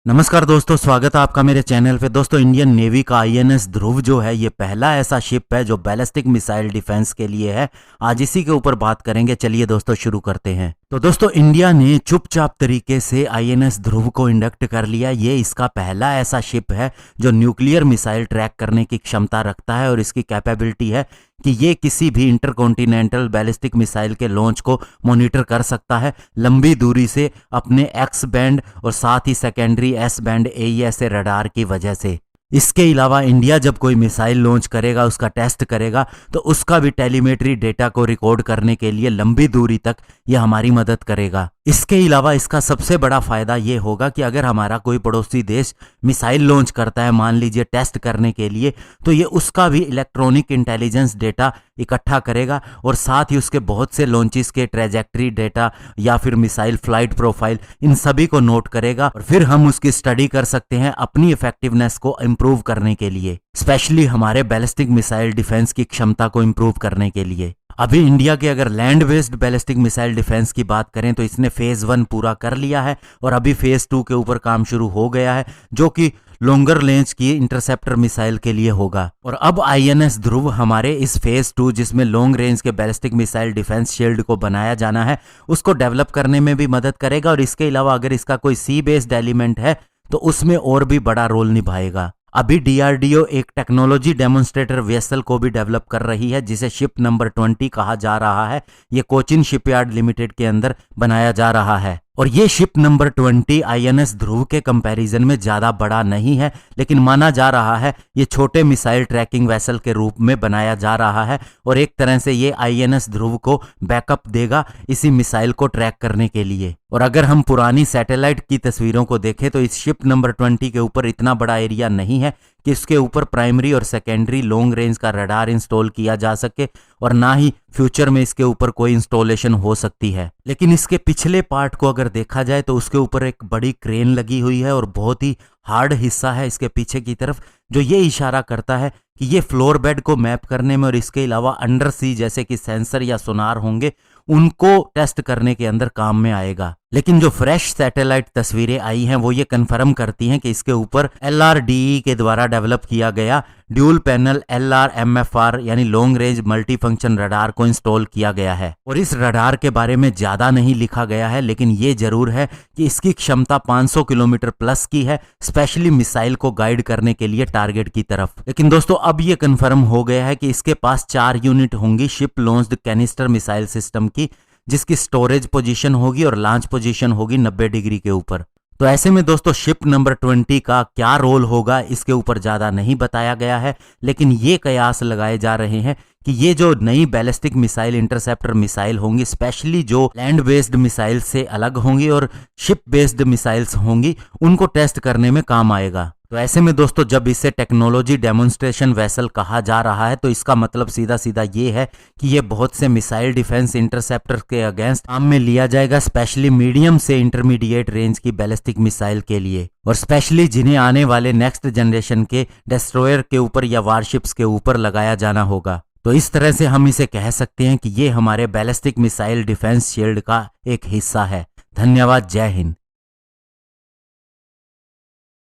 नमस्कार दोस्तों, स्वागत है आपका मेरे चैनल पे। दोस्तों, इंडियन नेवी का आईएनएस ध्रुव जो है ये पहला ऐसा शिप है जो बैलिस्टिक मिसाइल डिफेंस के लिए है। आज इसी के ऊपर बात करेंगे। चलिए दोस्तों शुरू करते हैं। तो दोस्तों, इंडिया ने चुपचाप तरीके से आईएनएस ध्रुव को इंडक्ट कर लिया। ये इसका पहला ऐसा शिप है जो न्यूक्लियर मिसाइल ट्रैक करने की क्षमता रखता है और इसकी कैपेबिलिटी है कि ये किसी भी इंटरकॉन्टिनेंटल बैलिस्टिक मिसाइल के लॉन्च को मॉनिटर कर सकता है लंबी दूरी से अपने एक्स बैंड और साथ ही secondary S band AESA radar की वजह से। इसके अलावा इंडिया जब कोई मिसाइल लॉन्च करेगा, उसका टेस्ट करेगा, तो उसका भी टेलीमेट्री डेटा को रिकॉर्ड करने के लिए लंबी दूरी तक यह हमारी मदद करेगा। इसके अलावा इसका सबसे बड़ा फायदा ये होगा कि अगर हमारा कोई पड़ोसी देश मिसाइल लॉन्च करता है, मान लीजिए टेस्ट करने के लिए, तो ये उसका भी इलेक्ट्रॉनिक इंटेलिजेंस डेटा इकट्ठा करेगा और साथ ही उसके बहुत से लॉन्चेस के ट्रेजेक्ट्री डेटा या फिर मिसाइल फ्लाइट प्रोफाइल, इन सभी को नोट करेगा और फिर हम उसकी स्टडी कर सकते हैं अपनी इफेक्टिवनेस को इंप्रूव करने के लिए, स्पेशली हमारे बैलिस्टिक मिसाइल डिफेंस की क्षमता को इंप्रूव करने के लिए। अभी इंडिया के अगर land based ballistic missile defence की बात करें तो इसने फेज 1 पूरा कर लिया है और अभी फेज 2 के ऊपर काम शुरू हो गया है, जो कि लॉन्गर रेंज की इंटरसेप्टर मिसाइल के लिए होगा। और अब आईएनएस ध्रुव हमारे इस फेज 2, जिसमें लॉन्ग रेंज के बैलिस्टिक मिसाइल डिफेंस शील्ड को बनाया जाना है, उसको डेवलप करने में भी मदद करेगा। और इसके अलावा अगर इसका कोई सी बेस्ड एलिमेंट है तो उसमें और भी बड़ा रोल निभाएगा। अभी डीआरडीओ एक टेक्नोलॉजी डेमोन्स्ट्रेटर वेसल को भी डेवलप कर रही है जिसे शिप नंबर 20 कहा जा रहा है। ये कोचिन शिपयार्ड लिमिटेड के अंदर बनाया जा रहा है और ये शिप नंबर 20 आईएनएस ध्रुव के कंपैरिजन में ज्यादा बड़ा नहीं है, लेकिन माना जा रहा है ये छोटे मिसाइल ट्रैकिंग वेसल के रूप में बनाया जा रहा है और एक तरह से ये आईएनएस ध्रुव को बैकअप देगा इसी मिसाइल को ट्रैक करने के लिए। और अगर हम पुरानी सैटेलाइट की तस्वीरों को देखें तो इस शिप नंबर 20 के ऊपर इतना बड़ा एरिया नहीं है कि इसके ऊपर प्राइमरी और सेकेंडरी लॉन्ग रेंज का रडार इंस्टॉल किया जा सके और ना ही फ्यूचर में इसके ऊपर कोई इंस्टॉलेशन हो सकती है। लेकिन इसके पिछले पार्ट को अगर देखा जाए तो उसके ऊपर एक बड़ी क्रेन लगी हुई है और बहुत ही हार्ड हिस्सा है इसके पीछे की तरफ, जो ये इशारा करता है कि ये फ्लोर बेड को मैप करने में और इसके अलावा अंडर सी जैसे कि सेंसर या सोनार होंगे उनको टेस्ट करने के अंदर काम में आएगा। लेकिन जो फ्रेश सैटेलाइट तस्वीरें आई हैं वो ये कंफर्म करती हैं कि इसके ऊपर LRDE के द्वारा डेवलप किया गया ड्यूल पैनल LRMFR यानी long range multi function radar को इंस्टॉल किया गया है। और इस रडार के बारे में ज्यादा नहीं लिखा गया है, लेकिन ये जरूर है कि इसकी क्षमता 500 किलोमीटर प्लस की है, स्पेशली मिसाइल को गाइड करने के लिए टारगेट की तरफ। लेकिन दोस्तों, अब ये कंफर्म हो गया है कि इसके पास 4 यूनिट होंगी ship launched canister missile system की, जिसकी स्टोरेज पोजीशन होगी और लॉन्च पोजीशन होगी 90 डिग्री के ऊपर। तो ऐसे में दोस्तों, शिप नंबर 20 का क्या रोल होगा इसके ऊपर ज्यादा नहीं बताया गया है, लेकिन ये कयास लगाए जा रहे हैं कि ये जो नई बैलिस्टिक मिसाइल इंटरसेप्टर मिसाइल होंगी, स्पेशली जो लैंड बेस्ड मिसाइल से अलग होंगी और शिप बेस्ड मिसाइल्स होंगी, उनको टेस्ट करने में काम आएगा। तो ऐसे में दोस्तों, जब इसे टेक्नोलॉजी डेमोन्स्ट्रेशन वेसल कहा जा रहा है तो इसका मतलब सीधा सीधा ये है कि ये बहुत से मिसाइल डिफेंस इंटरसेप्टर के अगेंस्ट काम में लिया जाएगा, स्पेशली मीडियम से इंटरमीडिएट रेंज की बैलिस्टिक मिसाइल के लिए, और स्पेशली जिन्हें आने वाले नेक्स्ट जनरेशन के डिस्ट्रॉयर के ऊपर या वारशिप्स के ऊपर लगाया जाना होगा। तो इस तरह से हम इसे कह सकते हैं कि ये हमारे बैलिस्टिक मिसाइल डिफेंस शील्ड का एक हिस्सा है। धन्यवाद। जय हिंद।